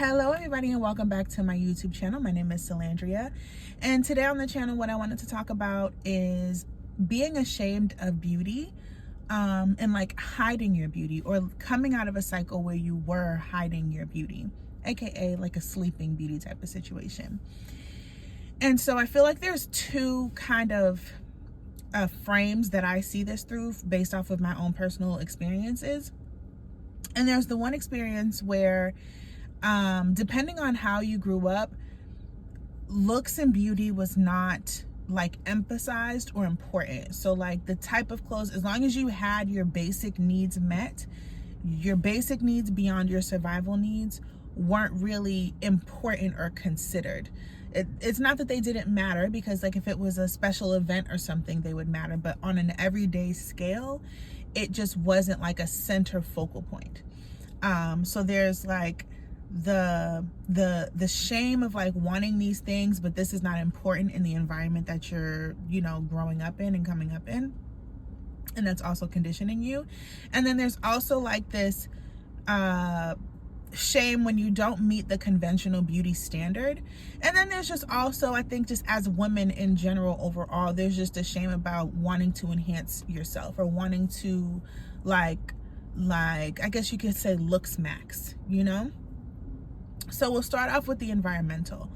Hello everybody and welcome back to my YouTube channel. My name is Salandria, and today on the channel what I wanted to talk about is being ashamed of beauty and like hiding your beauty, or coming out of a cycle where you were hiding your beauty, aka like a sleeping beauty type of situation. And so I feel like there's two kind of frames that I see this through based off of my own personal experiences. And there's the one experience where depending on how you grew up, looks and beauty was not like emphasized or important. So like the type of clothes, as long as you had your basic needs met, your basic needs beyond your survival needs weren't really important or considered. It's not that they didn't matter, because like if it was a special event or something, they would matter, but on an everyday scale, it just wasn't like a center focal point. So there's like the shame of like wanting these things, but this is not important in the environment that you're, growing up in and coming up in, and that's also conditioning you. And then there's also like this shame when you don't meet the conventional beauty standard. And then there's just also, I think, just as women in general overall, there's just a shame about wanting to enhance yourself, or wanting to like I guess you could say looks max, So we'll start off with the environmental.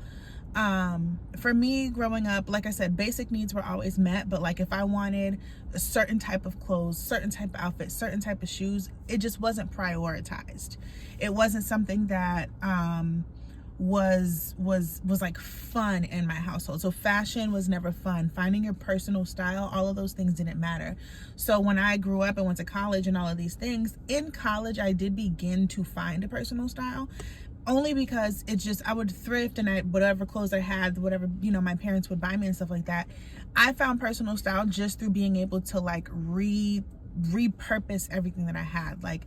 For me growing up, like I said, basic needs were always met, but like if I wanted a certain type of clothes, certain type of outfit, certain type of shoes, it just wasn't prioritized. It wasn't something that was like fun in my household. So fashion was never fun. Finding your personal style, all of those things didn't matter. So when I grew up and went to college and all of these things, in college I did begin to find a personal style, only because it's just, I would thrift, and whatever clothes I had, whatever, my parents would buy me and stuff like that. I found personal style just through being able to like repurpose everything that I had. Like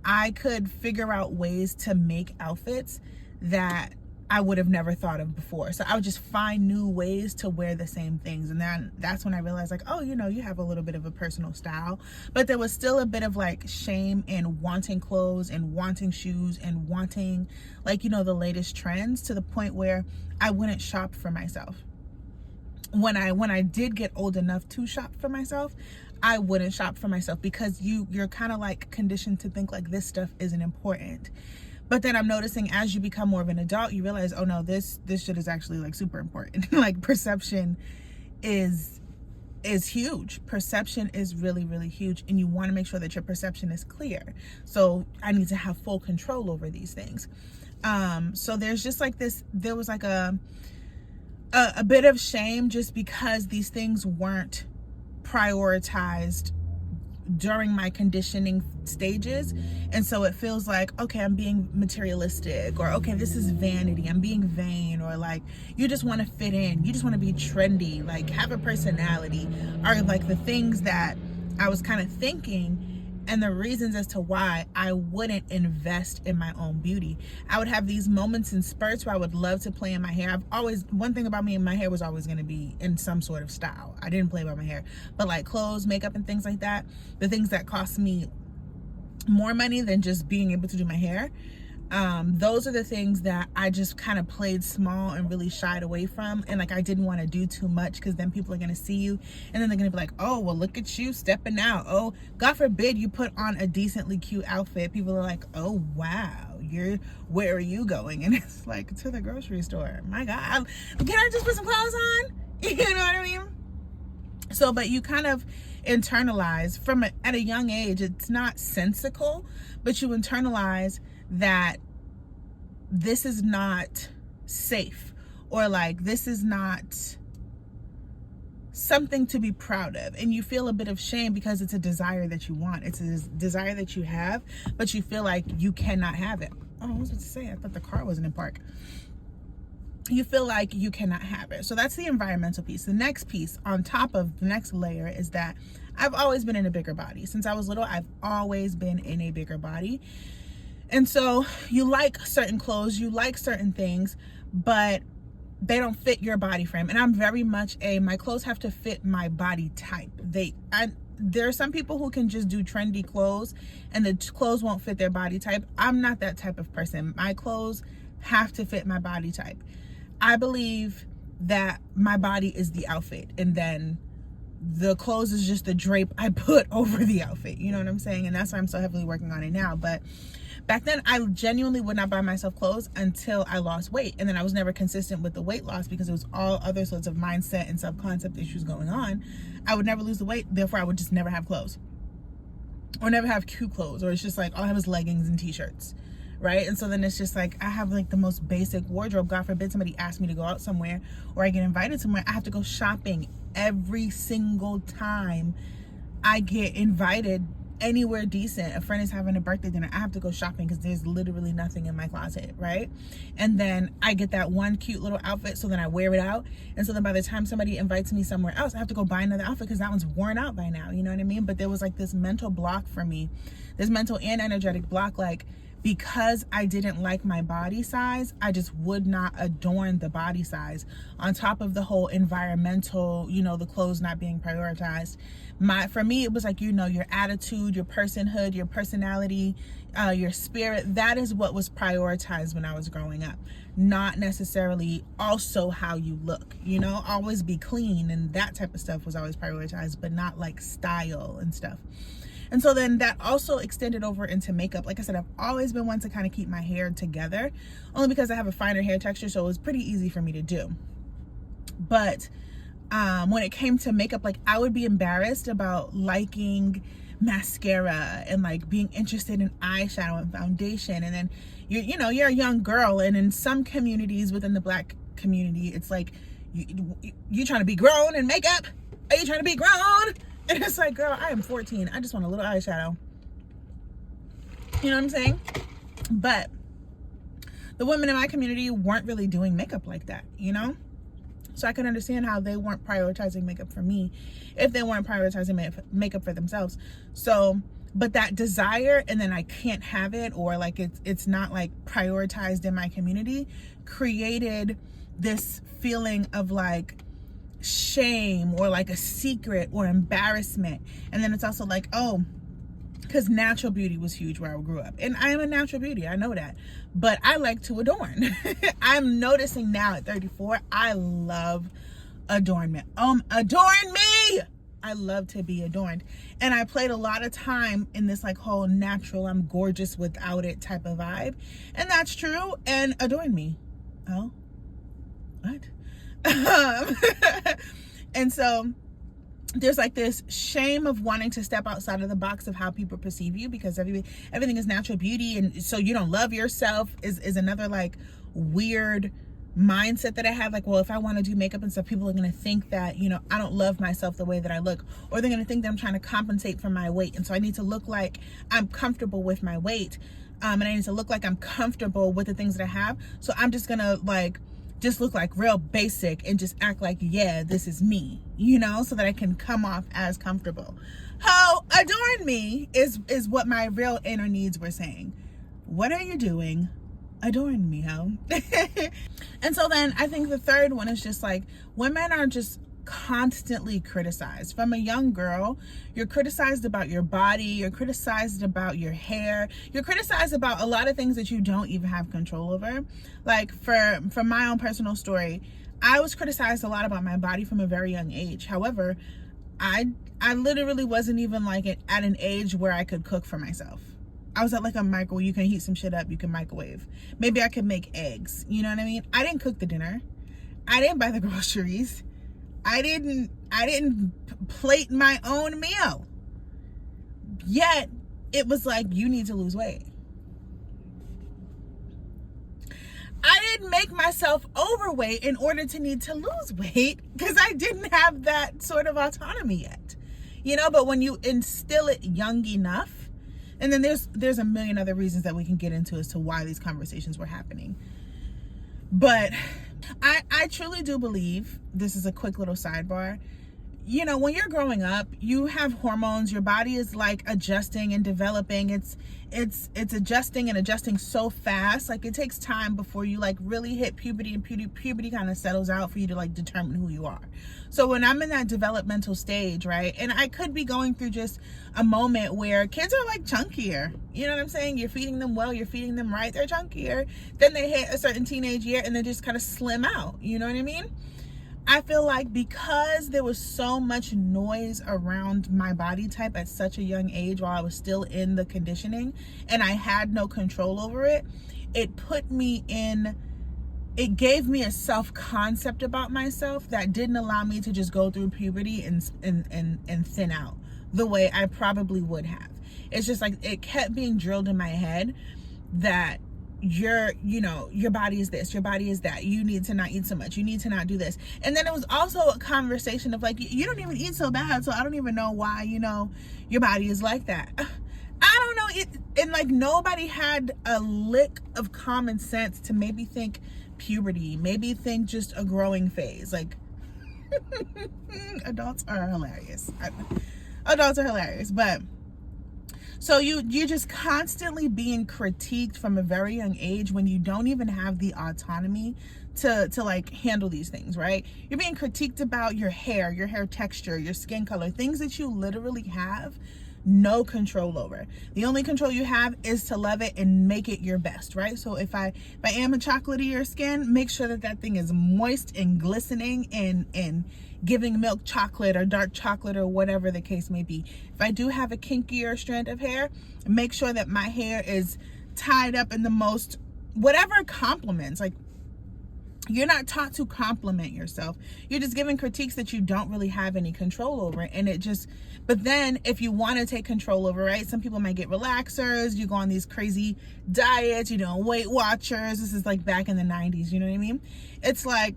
I could figure out ways to make outfits that I would have never thought of before. So I would just find new ways to wear the same things. And then that's when I realized like, oh, you have a little bit of a personal style. But there was still a bit of like shame in wanting clothes and wanting shoes and wanting like, the latest trends, to the point where I wouldn't shop for myself. When I did get old enough to shop for myself, I wouldn't shop for myself, because you're kind of like conditioned to think like this stuff isn't important. But then I'm noticing as you become more of an adult, you realize, oh no, this shit is actually like super important. Like perception is huge. Perception is really, really huge. And you want to make sure that your perception is clear. So I need to have full control over these things. So there's just like this, there was like a bit of shame just because these things weren't prioritized during my conditioning stages. And so it feels like, okay, I'm being materialistic, or okay, this is vanity, I'm being vain, or like you just want to fit in, you just want to be trendy, like have a personality, are like the things that I was kind of thinking, and the reasons as to why I wouldn't invest in my own beauty. I would have these moments and spurts where I would love to play in my hair. One thing about me, my hair was always going to be in some sort of style. I didn't play about my hair, but like clothes, makeup, and things like that, the things that cost me more money than just being able to do my hair, those are the things that I just kind of played small and really shied away from. And like I didn't want to do too much, because then people are going to see you and then they're going to be like, oh, well, look at you stepping out. Oh, God forbid you put on a decently cute outfit, people are like, oh wow, where are you going? And it's like, to the grocery store. My God, can I just put some clothes on? You know what I mean? So, but you kind of internalize at a young age, it's not sensical, but you internalize that this is not safe, or like this is not something to be proud of, and you feel a bit of shame because it's a desire that you want, it's a desire that you have, but you feel like you cannot have it. Oh, I was about to say, I thought the car wasn't in park. You feel like you cannot have it. So that's the environmental piece. The next piece on top of the next layer is that I've always been in a bigger body. Since I was little, I've always been in a bigger body. And so you like certain clothes, you like certain things, but they don't fit your body frame. And I'm very much my clothes have to fit my body type. There are some people who can just do trendy clothes and the clothes won't fit their body type. I'm not that type of person. My clothes have to fit my body type. I believe that my body is the outfit, and then the clothes is just the drape I put over the outfit. You know what I'm saying? And that's why I'm so heavily working on it now. But back then, I genuinely would not buy myself clothes until I lost weight. And then I was never consistent with the weight loss because it was all other sorts of mindset and self-concept issues going on. I would never lose the weight. Therefore, I would just never have clothes, or never have cute clothes, or it's just like all I have is leggings and t-shirts, right? And so then it's just like I have like the most basic wardrobe. God forbid somebody asks me to go out somewhere or I get invited somewhere, I have to go shopping every single time I get invited anywhere decent. A friend is having a birthday dinner, I have to go shopping because there's literally nothing in my closet, right? And then I get that one cute little outfit, so then I wear it out, and so then by the time somebody invites me somewhere else, I have to go buy another outfit because that one's worn out by now. You know what I mean? But there was like this mental block for me, this mental and energetic block, like because I didn't like my body size, I just would not adorn the body size, on top of the whole environmental, you know, the clothes not being prioritized. For me, it was like, you know, your attitude, your personhood, your personality, your spirit, that is what was prioritized when I was growing up. Not necessarily also how you look, you know, always be clean and that type of stuff was always prioritized, but not like style and stuff. And so then that also extended over into makeup. Like I said, I've always been one to kind of keep my hair together, only because I have a finer hair texture, so it was pretty easy for me to do. But when it came to makeup, like I would be embarrassed about liking mascara and like being interested in eyeshadow and foundation. And then you're a young girl, and in some communities within the Black community, it's like you trying to be grown in makeup. Are you trying to be grown? And it's like, girl, I am 14. I just want a little eyeshadow. You know what I'm saying? But the women in my community weren't really doing makeup like that, you know? So I could understand how they weren't prioritizing makeup for me if they weren't prioritizing makeup for themselves. So, but that desire, and then I can't have it, or like it's not like prioritized in my community, created this feeling of like shame or like a secret or embarrassment. And then it's also like, oh, because natural beauty was huge where I grew up, and I am a natural beauty, I know that, but I like to adorn. I'm noticing now at 34, I love adornment. Adorn me. I love to be adorned, and I played a lot of time in this like whole natural, I'm gorgeous without it type of vibe, and that's true. And adorn me. Oh, what? And so there's like this shame of wanting to step outside of the box of how people perceive you, because everything is natural beauty, and so you don't love yourself is another like weird mindset that I have. Like, well, if I want to do makeup and stuff, people are going to think that, you know, I don't love myself the way that I look, or they're going to think that I'm trying to compensate for my weight, and so I need to look like I'm comfortable with my weight, and I need to look like I'm comfortable with the things that I have. So I'm just gonna like just look like real basic and just act like, yeah, this is me, you know, so that I can come off as comfortable. How adorn me is what my real inner needs were saying. What are you doing? Adorn me, ho. And so then I think the third one is just like, women are just constantly criticized. From a young girl, you're criticized about your body, you're criticized about your hair, you're criticized about a lot of things that you don't even have control over. Like from my own personal story, I was criticized a lot about my body from a very young age. However, I literally wasn't even like at an age where I could cook for myself. I was at like a microwave. You can heat some shit up, you can microwave. Maybe I could make eggs, you know what I mean? I didn't cook the dinner. I didn't buy the groceries. I didn't plate my own meal. Yet it was like, you need to lose weight. I didn't make myself overweight in order to need to lose weight, because I didn't have that sort of autonomy yet, you know. But when you instill it young enough, and then there's a million other reasons that we can get into as to why these conversations were happening. But I truly do believe, this is a quick little sidebar, you know, when you're growing up, you have hormones, your body is like adjusting and developing. It's adjusting and adjusting so fast. Like it takes time before you like really hit puberty, and puberty kind of settles out for you to like determine who you are. So when I'm in that developmental stage, right, and I could be going through just a moment where kids are like chunkier, you know what I'm saying? You're feeding them well, you're feeding them right, they're chunkier. Then they hit a certain teenage year and they just kind of slim out, you know what I mean? I feel like because there was so much noise around my body type at such a young age while I was still in the conditioning and I had no control over it, it gave me a self-concept about myself that didn't allow me to just go through puberty and thin out the way I probably would have. It's just like it kept being drilled in my head that your body is this, your body is that, you need to not eat so much, you need to not do this. And then it was also a conversation of like, you don't even eat so bad, so I don't even know why, your body is like that. I don't know it. And like nobody had a lick of common sense to maybe think puberty, maybe think just a growing phase. Like adults are hilarious. But so you're just constantly being critiqued from a very young age when you don't even have the autonomy to like handle these things, right? You're being critiqued about your hair texture, your skin color, things that you literally have no control over. The only control you have is to love it and make it your best, right? So if I am a chocolatier skin, make sure that thing is moist and glistening and giving milk chocolate or dark chocolate or whatever the case may be. If I do have a kinkier strand of hair, make sure that my hair is tied up in the most whatever compliments. Like, you're not taught to compliment yourself. You're just giving critiques that you don't really have any control over. And but then if you want to take control over, right? Some people might get relaxers. You go on these crazy diets, Weight Watchers. This is like back in the 90s, you know what I mean? It's like,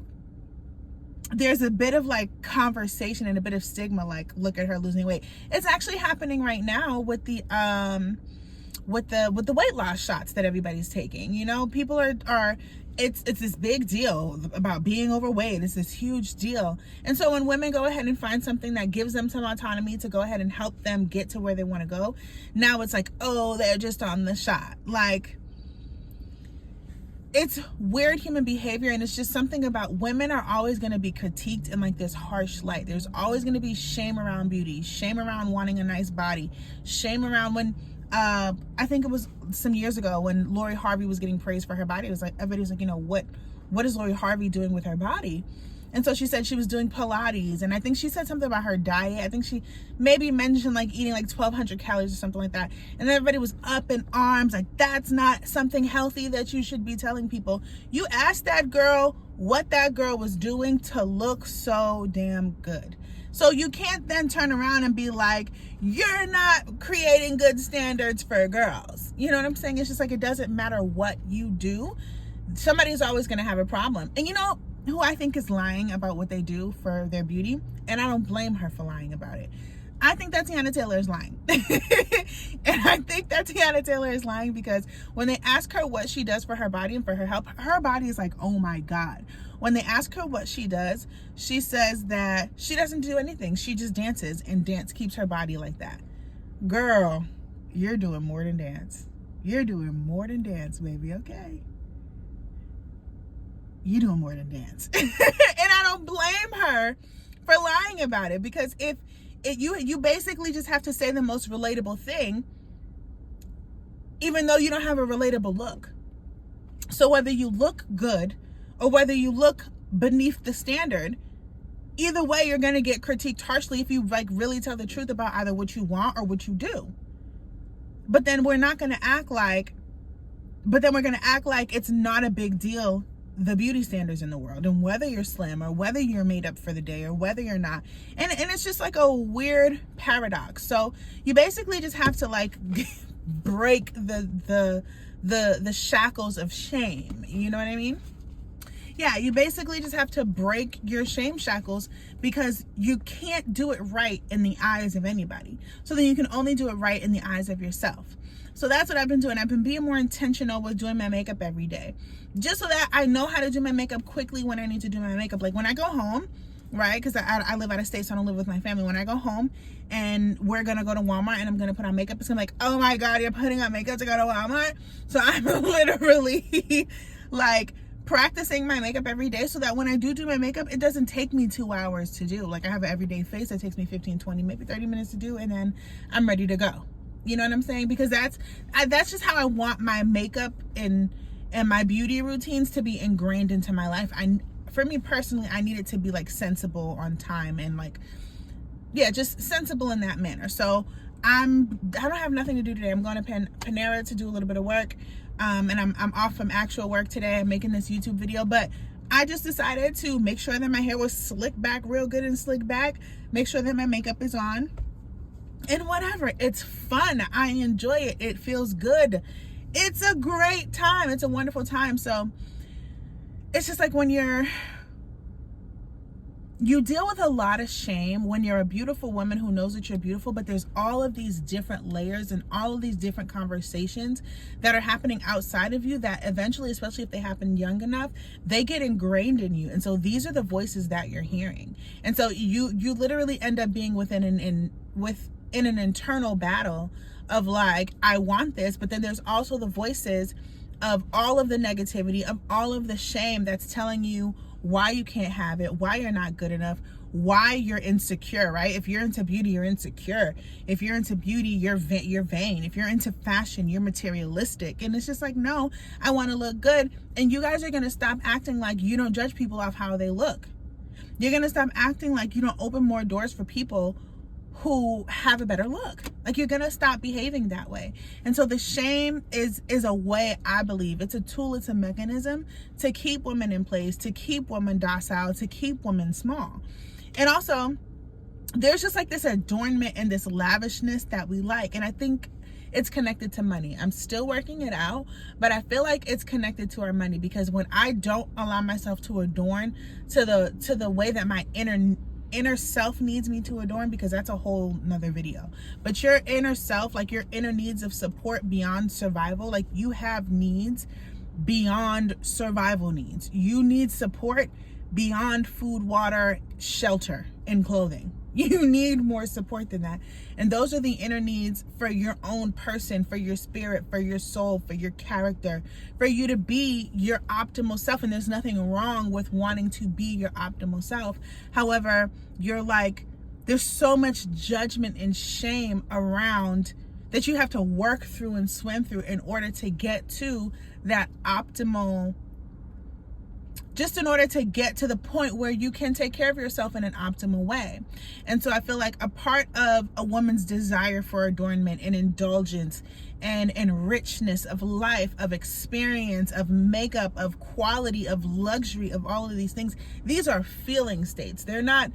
there's a bit of like conversation and a bit of stigma, like, look at her losing weight. It's actually happening right now with the weight loss shots that everybody's taking. People are it's this big deal about being overweight. It's this huge deal. And so when women go ahead and find something that gives them some autonomy to go ahead and help them get to where they want to go, now it's like, oh, they're just on the shot. Like, it's weird human behavior, and it's just something about women are always going to be critiqued in like this harsh light. There's always going to be shame around beauty, shame around wanting a nice body, shame around when I think it was some years ago when Lori Harvey was getting praised for her body. It was like, everybody was like, what is Lori Harvey doing with her body? And so she said she was doing Pilates, and I think she said something about her diet. I think she maybe mentioned like eating like 1,200 calories or something like that. And everybody was up in arms, like, that's not something healthy that you should be telling people. You asked that girl what that girl was doing to look so damn good. So you can't then turn around and be like, you're not creating good standards for girls. You know what I'm saying? It's just like, it doesn't matter what you do. Somebody's always going to have a problem. And who I think is lying about what they do for their beauty, and I don't blame her for lying about it. I think that Tiana Taylor is lying. And I think that Tiana Taylor is lying because when they ask her what she does for her body and for her health, her body is like, oh my God. When they ask her what she does, she says that she doesn't do anything. She just dances, and dance keeps her body like that. Girl, you're doing more than dance. You're doing more than dance, baby, okay? You're doing more than dance. And I don't blame her for lying about it, because if you basically just have to say the most relatable thing, even though you don't have a relatable look. So whether you look good or whether you look beneath the standard, either way, you're going to get critiqued harshly if you like really tell the truth about either what you want or what you do. But then we're going to act like it's not a big deal, the beauty standards in the world, and whether you're slim or whether you're made up for the day or whether you're not. And it's just like a weird paradox. So you basically just have to like break the shackles of shame. You know what I mean? Yeah, you basically just have to break your shame shackles, because you can't do it right in the eyes of anybody. So then you can only do it right in the eyes of yourself. So that's what I've been doing. I've been being more intentional with doing my makeup every day, just so that I know how to do my makeup quickly when I need to do my makeup. Like when I go home, right? Because I live out of state, so I don't live with my family. When I go home and we're gonna go to Walmart and I'm gonna put on makeup, it's gonna be like, oh my God, you're putting on makeup to go to Walmart? So I'm literally like practicing my makeup every day so that when I do my makeup, it doesn't take me 2 hours to do. Like I have an everyday face that takes me 15, 20, maybe 30 minutes to do, and then I'm ready to go. You know what I'm saying? Because that's just how I want my makeup and my beauty routines to be ingrained into my life. For me personally, I need it to be like sensible on time and like, yeah, just sensible in that manner. So I don't have nothing to do today. I'm going to Panera to do a little bit of work. And I'm off from actual work today. I'm making this YouTube video, but I just decided to make sure that my hair was slicked back real good and slicked back, make sure that my makeup is on, and whatever. It's fun. I enjoy it. It feels good. It's a great time. It's a wonderful time. So it's just like when you deal with a lot of shame when you're a beautiful woman who knows that you're beautiful, but there's all of these different layers and all of these different conversations that are happening outside of you that eventually, especially if they happen young enough, they get ingrained in you. And so these are the voices that you're hearing. And so you literally end up being within an internal battle of like, I want this, but then there's also the voices of all of the negativity, of all of the shame that's telling you why you can't have it, why you're not good enough, why you're insecure, right? If you're into beauty, you're insecure. If you're into beauty, you're vain. If you're into fashion, you're materialistic. And it's just like, no, I want to look good. And you guys are going to stop acting like you don't judge people off how they look. You're going to stop acting like you don't open more doors for people who have a better look. Like, you're gonna stop behaving that way. And so the shame is a way, I believe, it's a tool, it's a mechanism to keep women in place, to keep women docile, to keep women small. And also, there's just like this adornment and this lavishness that we like. And I think it's connected to money. I'm still working it out, but I feel like it's connected to our money, because when I don't allow myself to adorn to the way that my inner self needs me to adorn, because that's a whole nother video, but your inner self, like your inner needs of support beyond survival, like you have needs beyond survival needs. You need support beyond food, water, shelter, and clothing. You need more support than that. And those are the inner needs for your own person, for your spirit, for your soul, for your character, for you to be your optimal self. And there's nothing wrong with wanting to be your optimal self. However, you're like, there's so much judgment and shame around that you have to work through and swim through in order to get to that optimal, just in order to get to the point where you can take care of yourself in an optimal way. And so I feel like a part of a woman's desire for adornment and indulgence and richness of life, of experience, of makeup, of quality, of luxury, of all of these things, these are feeling states. They're not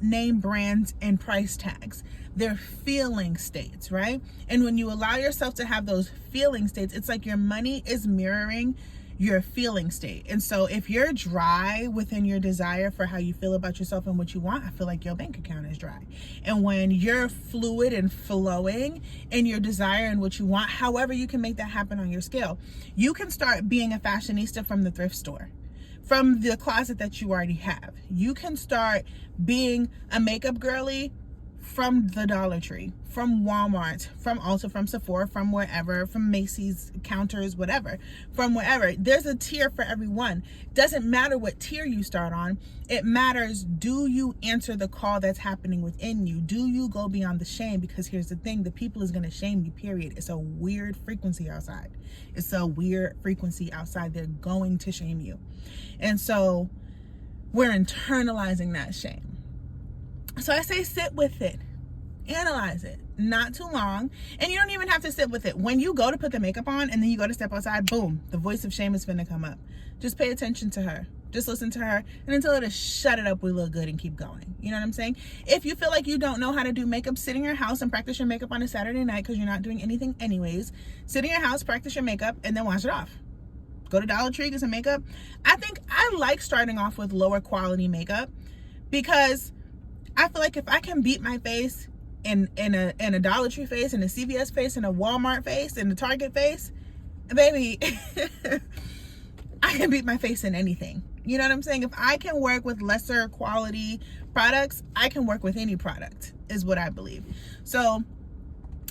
name brands and price tags. They're feeling states, right? And when you allow yourself to have those feeling states, it's like your money is mirroring your feeling state. And so if you're dry within your desire for how you feel about yourself and what you want, I feel like your bank account is dry. And when you're fluid and flowing in your desire and what you want, however you can make that happen on your scale, you can start being a fashionista from the thrift store, from the closet that you already have. You can start being a makeup girly from the Dollar Tree, from Walmart, from Ulta, from Sephora, from wherever, from Macy's counters, whatever, from wherever. There's a tier for everyone. Doesn't matter what tier you start on. It matters, do you answer the call that's happening within you? Do you go beyond the shame? Because here's the thing, the people is going to shame you, period. It's a weird frequency outside. It's a weird frequency outside. They're going to shame you. And so we're internalizing that shame. So I say sit with it, analyze it, not too long. And you don't even have to sit with it. When you go to put the makeup on and then you go to step outside, boom, the voice of shame is finna come up. Just pay attention to her. Just listen to her and tell her to shut it up, we look good, and keep going. You know what I'm saying? If you feel like you don't know how to do makeup, sit in your house and practice your makeup on a Saturday night because you're not doing anything anyways. Sit in your house, practice your makeup, and then wash it off. Go to Dollar Tree, get some makeup. I think I like starting off with lower quality makeup because I feel like if I can beat my face in a Dollar Tree face, in a CVS face, in a Walmart face, in a Target face, baby, I can beat my face in anything. You know what I'm saying? If I can work with lesser quality products, I can work with any product, is what I believe. So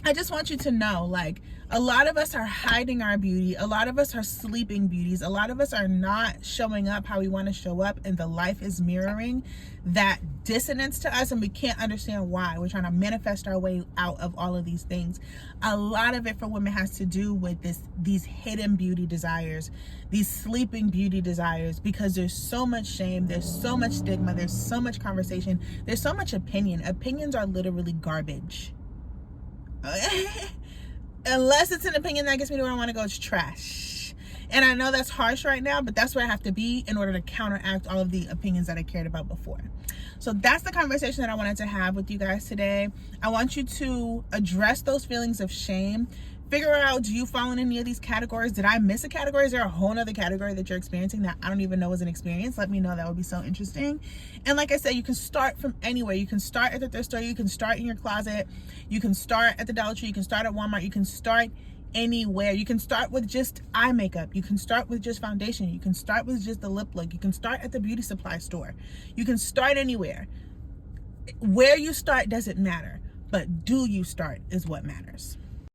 I just want you to know, like, a lot of us are hiding our beauty. A lot of us are sleeping beauties. A lot of us are not showing up how we want to show up, and the life is mirroring that dissonance to us, and we can't understand why. We're trying to manifest our way out of all of these things. A lot of it for women has to do with these hidden beauty desires, these sleeping beauty desires, because there's so much shame, there's so much stigma, there's so much conversation, there's so much opinion. Opinions are literally garbage. Unless it's an opinion that gets me to where I want to go, it's trash. And I know that's harsh right now, but that's where I have to be in order to counteract all of the opinions that I cared about before. So that's the conversation that I wanted to have with you guys today. I want you to address those feelings of shame. Figure out, do you fall in any of these categories? Did I miss a category? Is there a whole other category that you're experiencing that I don't even know is an experience? Let me know. That would be so interesting. And like I said, you can start from anywhere. You can start at the thrift store. You can start in your closet. You can start at the Dollar Tree. You can start at Walmart. You can start anywhere. You can start with just eye makeup. You can start with just foundation. You can start with just the lip look. You can start at the beauty supply store. You can start anywhere. Where you start doesn't matter, but do you start is what matters.